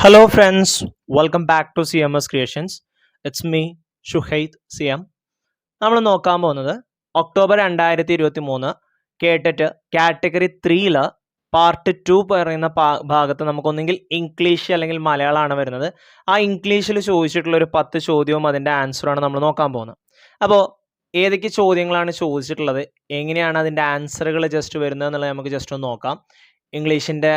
Hello, friends. Welcome back to CMS Creations. It's me, ഷുഹൈദ് CM. നമ്മൾ നോക്കാൻ പോകുന്നത് October 2023 കേട്ടിട്ട് കാറ്റഗറി 3 പാർട്ട് 2 പറയുന്ന ഭാഗത്ത് നമുക്കൊന്നെങ്കിൽ ഇംഗ്ലീഷ് അല്ലെങ്കിൽ മലയാളമാണ് വരുന്നത്. ആ ഇംഗ്ലീഷിൽ ചോദിച്ചിട്ടുള്ള ഒരു 10 ചോദ്യവും അതിൻ്റെ ആൻസറാണ് നമ്മൾ നോക്കാൻ പോകുന്നത്. അപ്പോൾ ഏതൊക്കെ ചോദ്യങ്ങളാണ് ചോദിച്ചിട്ടുള്ളത്, എങ്ങനെയാണ് അതിൻ്റെ ആൻസറുകൾ ജസ്റ്റ് വരുന്നത് എന്നുള്ളത് നമുക്ക് ജസ്റ്റ് ഒന്ന് നോക്കാം. ഇംഗ്ലീഷിൻ്റെ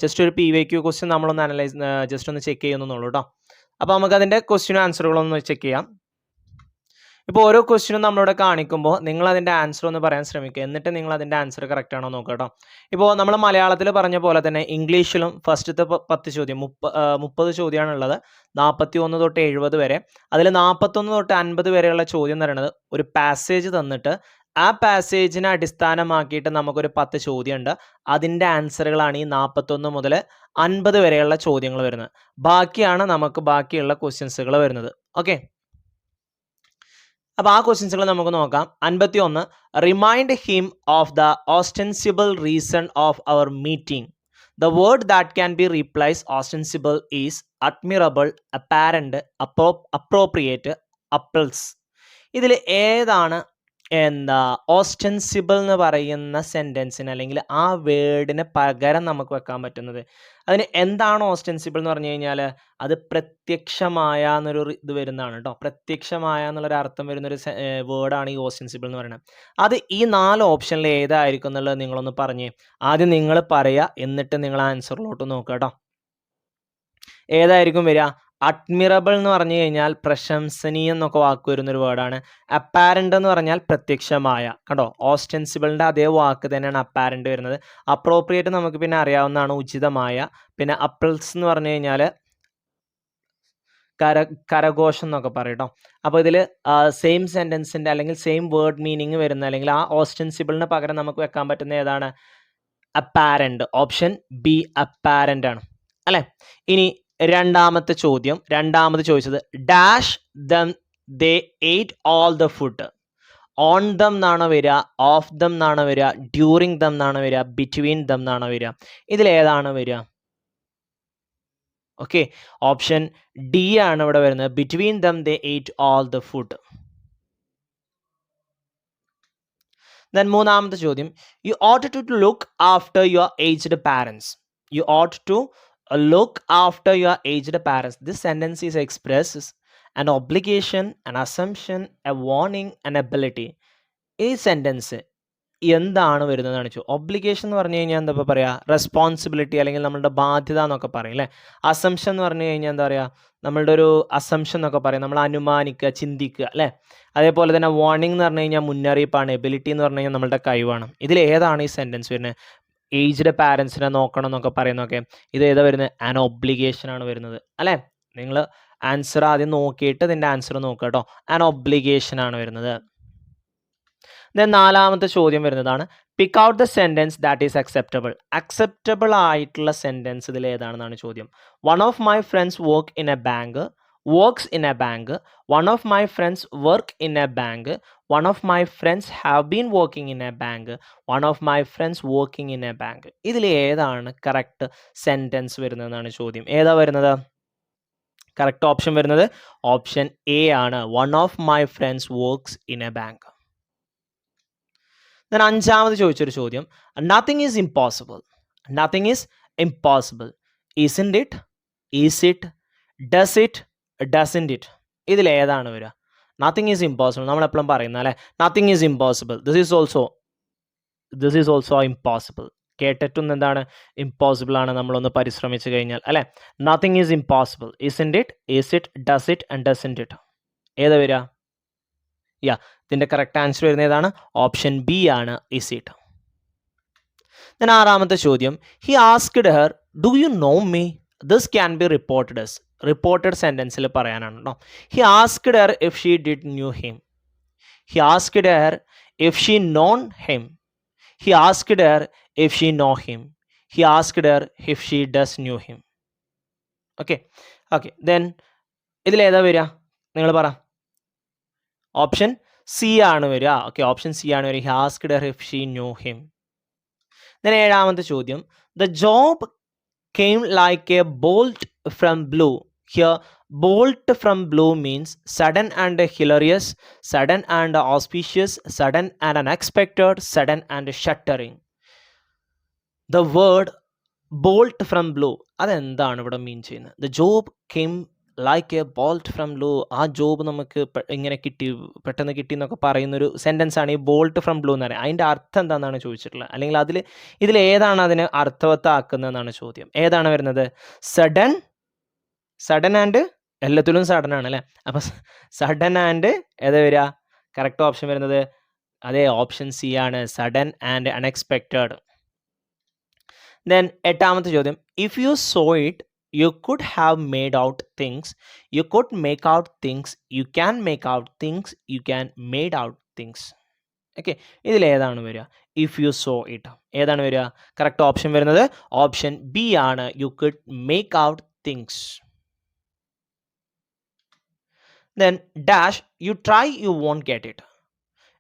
ജസ്റ്റ് ഒരു PYQ ക്വസ്റ്റ്യൻ നമ്മളൊന്ന് ജസ്റ്റ് ഒന്ന് ചെക്ക് ചെയ്യുന്നുള്ളൂ കേട്ടോ. അപ്പോൾ നമുക്ക് അതിൻ്റെ ക്വസ്റ്റ്യനും ആൻസറുകളൊന്ന് ചെക്ക് ചെയ്യാം. ഇപ്പോൾ ഓരോ ക്വസ്റ്റ്യനും നമ്മളിവിടെ കാണിക്കുമ്പോൾ നിങ്ങൾ അതിൻ്റെ ആൻസർ ഒന്ന് പറയാൻ ശ്രമിക്കുക, എന്നിട്ട് നിങ്ങൾ അതിൻ്റെ ആൻസർ കറക്റ്റ് ആണോ നോക്കുക കേട്ടോ. ഇപ്പോൾ നമ്മൾ മലയാളത്തിൽ പറഞ്ഞ പോലെ തന്നെ ഇംഗ്ലീഷിലും ഫസ്റ്റത്തെ 10 ചോദ്യം 30 ചോദ്യമാണുള്ളത്, 41 തൊട്ട് 70 വരെ. അതിൽ 41 തൊട്ട് 50 വരെയുള്ള ചോദ്യം എന്ന് പറയുന്നത് ഒരു പാസേജ് തന്നിട്ട് ആ പാസേജിനെ അടിസ്ഥാനമാക്കിയിട്ട് നമുക്കൊരു 10 ചോദ്യമുണ്ട്. അതിൻ്റെ ആൻസറുകളാണ് ഈ 41 മുതൽ 50 വരെയുള്ള ചോദ്യങ്ങൾ വരുന്നത്. ബാക്കിയാണ് നമുക്ക് ബാക്കിയുള്ള ക്വസ്റ്റ്യൻസുകൾ വരുന്നത്. ഓക്കെ, അപ്പോൾ ആ ക്വസ്റ്റ്യൻസുകൾ നമുക്ക് നോക്കാം. 51, remind him of the ostensible reason of our meeting. The word that can be replace ostensible is admirable, apparent, appropriate, apples. ഇതിൽ ഏതാണ് ഓസ്റ്റൻസിബിൾ എന്ന് പറയുന്ന സെൻറ്റൻസിന് അല്ലെങ്കിൽ ആ വേർഡിന് പകരം നമുക്ക് വെക്കാൻ പറ്റുന്നത്? അതിന് എന്താണ് ഓസ്റ്റൻസിബിൾ എന്ന് പറഞ്ഞു കഴിഞ്ഞാൽ അത് പ്രത്യക്ഷമായ എന്നൊരു ഇത് വരുന്നതാണ് കേട്ടോ. പ്രത്യക്ഷമായ എന്നുള്ളൊരു അർത്ഥം വരുന്നൊരു വേർഡാണ് ഈ ഓസ്റ്റൻസിബിൾ എന്ന് പറയുന്നത്. അത് ഈ 4 ഓപ്ഷനിൽ ഏതായിരിക്കും എന്നുള്ളത് നിങ്ങളൊന്ന് പറഞ്ഞേ. ആദ്യം നിങ്ങൾ പറയുക, എന്നിട്ട് നിങ്ങൾ ആൻസറിലോട്ട് നോക്കുക കേട്ടോ. ഏതായിരിക്കും വരിക? അഡ്മിറബിൾ എന്ന് പറഞ്ഞു കഴിഞ്ഞാൽ പ്രശംസനീയം എന്നൊക്കെ വാക്ക് വരുന്നൊരു വേർഡാണ്. അപ്പാരൻ്റ് എന്ന് പറഞ്ഞാൽ പ്രത്യക്ഷമായ, കണ്ടോ, ഓസ്റ്റൻസിബിളിൻ്റെ അതേ വാക്ക് തന്നെയാണ് അപ്പാരൻ്റ് വരുന്നത്. അപ്രോപ്രിയേറ്റ് നമുക്ക് പിന്നെ അറിയാവുന്നതാണ്, ഉചിതമായ. പിന്നെ അപ്പിൾസ് എന്ന് പറഞ്ഞു കഴിഞ്ഞാൽ കരഘോഷം എന്നൊക്കെ പറയും കേട്ടോ. അപ്പോൾ ഇതിൽ സെയിം സെൻറ്റൻസിൻ്റെ അല്ലെങ്കിൽ സെയിം വേർഡ് മീനിങ് വരുന്ന അല്ലെങ്കിൽ ആ ഓസ്റ്റൻസിബിളിന് പകരം നമുക്ക് വെക്കാൻ പറ്റുന്ന ഏതാണ്? അപ്പാരൻ്റ്. ഓപ്ഷൻ ബി അപ്പാരൻ്റ് ആണ് അല്ലേ. ഇനി രണ്ടാമത് ചോദിച്ചത് dash dum they eight all the food. On them എന്നാണോ വരിക, ഓഫ് ദം എന്നാണോ വരിക, ഡ്യൂറിങ് ദം എന്നാണോ വരിക, ബിറ്റ്വീൻ ദം എന്നാണോ വരിക? ഇതിലേതാണ് വരിക? ഓക്കെ, ഓപ്ഷൻ ഡി ആണ് ഇവിടെ വരുന്നത്. Between them they eight all the food. Then മൂന്നാമത്തെ ചോദ്യം, U ought to look after your aged parents. You ought to look after your aged parents. This sentence is expresses an obligation, an assumption, a warning, an ability. ഈ sentence എന്താണ് വരുന്നതെന്ന് വെച്ചാൽ obligation എന്ന് പറഞ്ഞു കഴിഞ്ഞാൽ എന്താ പറയുക? റെസ്പോൺസിബിലിറ്റി അല്ലെങ്കിൽ നമ്മളുടെ ബാധ്യത എന്നൊക്കെ പറയും അല്ലേ. അസംഷൻ എന്ന് പറഞ്ഞു കഴിഞ്ഞാൽ എന്താ പറയുക? നമ്മളുടെ ഒരു അസംഷൻ എന്നൊക്കെ പറയും, നമ്മൾ അനുമാനിക്കുക, ചിന്തിക്കുക അല്ലേ. അതേപോലെ തന്നെ വാർണിംഗ് എന്ന് പറഞ്ഞു കഴിഞ്ഞാൽ മുന്നറിയിപ്പാണ്. എബിലിറ്റി എന്ന് പറഞ്ഞു കഴിഞ്ഞാൽ നമ്മളുടെ കഴിവാണ്. ഇതിൽ ഏതാണ് ഈ സെൻറ്റൻസ് വരുന്നത്? ഏജ്ഡ് പാരൻസിനെ നോക്കണം എന്നൊക്കെ പറയുന്നതൊക്കെ ഇത് ഏതാ വരുന്നത്? ആൻ ഒബ്ലിഗേഷൻ ആണ് വരുന്നത് അല്ലേ. നിങ്ങൾ ആൻസർ ആദ്യം നോക്കിയിട്ട് ഇതിൻ്റെ ആൻസർ നോക്കുക കേട്ടോ. ആൻ ഒബ്ലിഗേഷൻ ആണ് വരുന്നത്. ദെൻ നാലാമത്തെ ചോദ്യം വരുന്നതാണ് pick out the sentence that is acceptable. Acceptable ആയിട്ടുള്ള സെൻറ്റൻസ് ഇതിൽ ഏതാണെന്നാണ് ചോദ്യം. One of my friends works in A bank. One of my friends work in a bank. One of my friends have been working in a bank. One of my friends working in a bank. ഇതിൽ ഏതാണ് correct sentence വരുന്നതെന്നാണ് ചോദ്യം. ഏതാ വരുന്നത്? Correct option വരുന്നത് option A ആണ്. One of my friends works in A bank. Then അഞ്ചാമത് ചോദിച്ചൊരു ചോദ്യം, nothing is impossible. Nothing is impossible. isn't it, is it, does it, doesn't it? ഇതിൽ ഏതാണ് വരിക? നത്തിങ് ഈസ് ഇമ്പോസിബിൾ നമ്മളെപ്പോഴും പറയുന്ന അല്ലേ. Nothing is impossible. This is also impossible. കേട്ടിട്ടും എന്താണ്? ഇമ്പോസിബിൾ ആണ് നമ്മളൊന്ന് പരിശ്രമിച്ചു കഴിഞ്ഞാൽ അല്ലേ. Nothing is impossible. isn't it, is it, does it and doesn't it? ഏതാ വരിക? ഇതിൻ്റെ കറക്റ്റ് ആൻസർ വരുന്ന ഏതാണ്? ഓപ്ഷൻ ബി ആണ്, is it. ദെൻ ആറാമത്തെ ചോദ്യം, he asked her do you know me. This can be reported as. Reported സെൻറ്റൻസിൽ പറയാനാണ് കേട്ടോ. He asked her if she did knew him. He asked her if she known him. He asked her if she know him. He asked her if she does knew him. Okay. Then ഇതിലേതാ വരിക? നിങ്ങൾ പറ. Option C ആണ് വരിക. Okay, option C ആണ് വരിക. He asked her if she new him. Then ഏഴാമത്തെ ചോദ്യം, the job came like a bolt from blue. Here, bolt from blue means sudden and hilarious, sudden and auspicious, sudden and unexpected, sudden and shattering. The word bolt from blue, അതെന്താണ് ഇവിടെ മീൻ ചെയ്യുന്നത്? The job came like A bolt from blue. ആ job നമുക്ക് ഇങ്ങനെ കിട്ടി, പെട്ടെന്ന് കിട്ടി എന്നൊക്കെ പറയുന്നൊരു സെൻറ്റൻസ് ആണ് ഈ ബോൾട്ട് ഫ്രം ബ്ലൂ എന്ന് പറയുന്നത്. അതിൻ്റെ അർത്ഥം എന്താണെന്നാണ് ചോദിച്ചിട്ടുള്ളത്, അല്ലെങ്കിൽ ഇതിൽ ഏതാണ് അതിന് അർത്ഥവത്താക്കുന്നതെന്നാണ് ചോദ്യം. ഏതാണ് വരുന്നത്? സഡൻ ആൻഡ് എല്ലാത്തിലും സഡൻ ആണ് അല്ലേ? അപ്പം സഡൻ ആൻഡ് ഏതാ വരിക? കറക്റ്റ് ഓപ്ഷൻ വരുന്നത് അതേ ഓപ്ഷൻ സി ആണ്, സഡൻ ആൻഡ് അൺഎക്സ്പെക്റ്റഡ്. ദെൻ എട്ടാമത്തെ ചോദ്യം, if you saw it you could have made out things, you could make out things, you can make out things, you can made out things. Okay, ഇതിലേതാണ് വരിക? If you saw it ഏതാണ് വരിക? Correct option വരുന്നത് option B ആണ്, you could make out things. Then dash, you try you won't get it.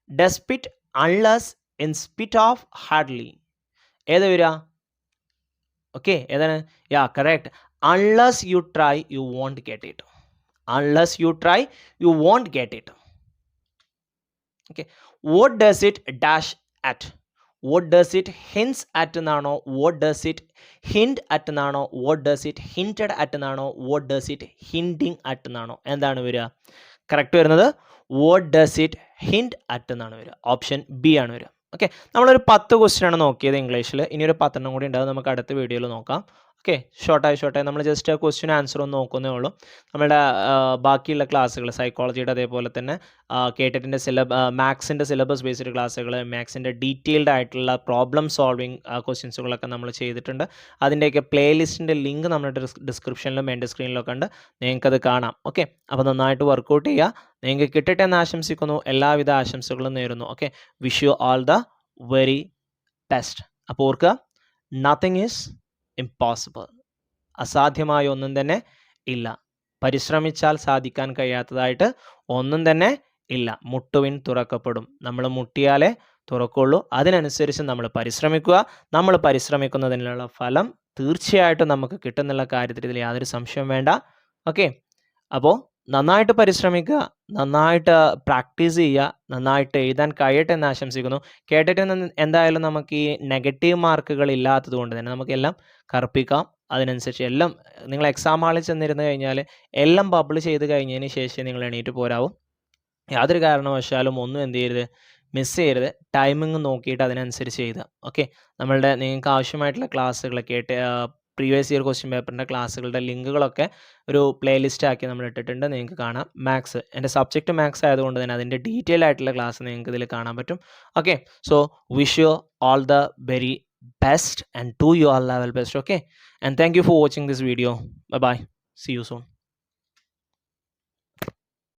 Despite, unless, in spite of, hardly. ഏതാ വരിക? Okay, ഏതാണ്? യാ correct, unless you try you won't get it. Unless you try you won't get it. Okay, what does it dash at? What does it hints at എന്നാണോ? What does it hint at എന്നാണോ? What does it hinted at എന്നാണോ? What does it hinting at എന്നാണോ? എന്താണ് വരിക? Correct വരുന്നത് what does it hint at എന്നാണ് വരിക. Option B ആണ് വരിക. ഓക്കെ, നമ്മളൊരു 10 ക്വസ്റ്റ്യൻ ആണ് നോക്കിയത് ഇംഗ്ലീഷിൽ. ഇനി ഒരു 10 കൂടി ഉണ്ടാവും, നമുക്ക് അടുത്ത വീഡിയോയിൽ നോക്കാം. ഓക്കെ, ഷോർട്ടായി നമ്മൾ ജസ്റ്റ് ക്വസ്റ്റ്യൻ ആൻസർ ഒന്ന് നോക്കുന്നേ ഉള്ളൂ. നമ്മുടെ ബാക്കിയുള്ള ക്ലാസ്സുകൾ സൈക്കോളജിയുടെ അതേപോലെ തന്നെ കേട്ടിട്ടിൻ്റെ മാത്സിൻ്റെ സിലബസ് ബേസ്ഡ് ക്ലാസ്സുകൾ, മാത്സിൻ്റെ ഡീറ്റെയിൽഡ് ആയിട്ടുള്ള പ്രോബ്ലം സോൾവിങ് ക്വസ്റ്റ്യൻസുകളൊക്കെ നമ്മൾ ചെയ്തിട്ടുണ്ട്. അതിൻ്റെയൊക്കെ പ്ലേലിസ്റ്റിൻ്റെ ലിങ്ക് നമ്മുടെ ഡിസ്ക്രിപ്ഷനിലും എൻ്റെ സ്ക്രീനിലൊക്കെ ഉണ്ട്, നിങ്ങൾക്കത് കാണാം. ഓക്കെ, അപ്പോൾ നന്നായിട്ട് വർക്കൗട്ട് ചെയ്യുക. നിങ്ങൾക്ക് കിട്ടട്ടെ എന്ന് ആശംസിക്കുന്നു. എല്ലാവിധ ആശംസകളും നേരുന്നു. Okay, wish you all the very best. അപ്പോൾ ഓർക്കുക, നത്തിങ് ഈസ് ഇംപോസിബിൾ. അസാധ്യമായ ഒന്നും തന്നെ ഇല്ല. പരിശ്രമിച്ചാൽ സാധിക്കാൻ കഴിയാത്തതായിട്ട് ഒന്നും തന്നെ ഇല്ല. മുട്ടുവിൻ തുറക്കപ്പെടും. നമ്മൾ മുട്ടിയാലേ തുറക്കുള്ളൂ. അതിനനുസരിച്ച് നമ്മൾ പരിശ്രമിക്കുക. നമ്മൾ പരിശ്രമിക്കുന്നതിനുള്ള ഫലം തീർച്ചയായിട്ടും നമുക്ക് കിട്ടുന്നുള്ള കാര്യത്തിൽ ഇതിൽ യാതൊരു സംശയവും വേണ്ട. ഓക്കെ, അപ്പോൾ നന്നായിട്ട് പരിശ്രമിക്കുക, നന്നായിട്ട് പ്രാക്ടീസ് ചെയ്യുക, നന്നായിട്ട് എഴുതാൻ കഴിയട്ടെ എന്ന് ആശംസിക്കുന്നു. കേട്ടിട്ട് എന്തായാലും നമുക്ക് ഈ നെഗറ്റീവ് മാർക്കുകൾ ഇല്ലാത്തത് കൊണ്ട് തന്നെ നമുക്കെല്ലാം കറുപ്പിക്കാം. അതിനനുസരിച്ച് എല്ലാം നിങ്ങൾ എക്സാം ഹാളിൽ ചെന്നിരുന്ന് കഴിഞ്ഞാൽ എല്ലാം പബ്ലിഷ് ചെയ്ത് കഴിഞ്ഞതിന് ശേഷം നിങ്ങൾ എണീറ്റ് പോരാവും. യാതൊരു കാരണവശാലും ഒന്നും എന്ത് ചെയ്യരുത്, മിസ് ചെയ്യരുത്. ടൈമിങ് നോക്കിയിട്ട് അതിനനുസരിച്ച് എഴുതുക. ഓക്കെ, നിങ്ങൾക്ക് ആവശ്യമായിട്ടുള്ള ക്ലാസ്സുകൾ പ്രീവിയസ് ഇയർ ക്വസ്റ്റ്യൻ പേപ്പറിൻ്റെ ക്ലാസ്സുകളുടെ ലിങ്കുകളൊക്കെ ഒരു പ്ലേലിസ്റ്റ് ആക്കി നമ്മൾ ഇട്ടിട്ടുണ്ട്, നിങ്ങൾക്ക് കാണാം. മാത്സ്, എൻ്റെ സബ്ജക്റ്റ് മാത്സ് ആയതുകൊണ്ട് തന്നെ അതിൻ്റെ ഡീറ്റെയിൽ ആയിട്ടുള്ള ക്ലാസ് നിങ്ങൾക്ക് ഇതിൽ കാണാൻ പറ്റും. Okay, so wish you all the very best and do your level best. Okay, and thank you for watching this video. Bye bye, see you soon.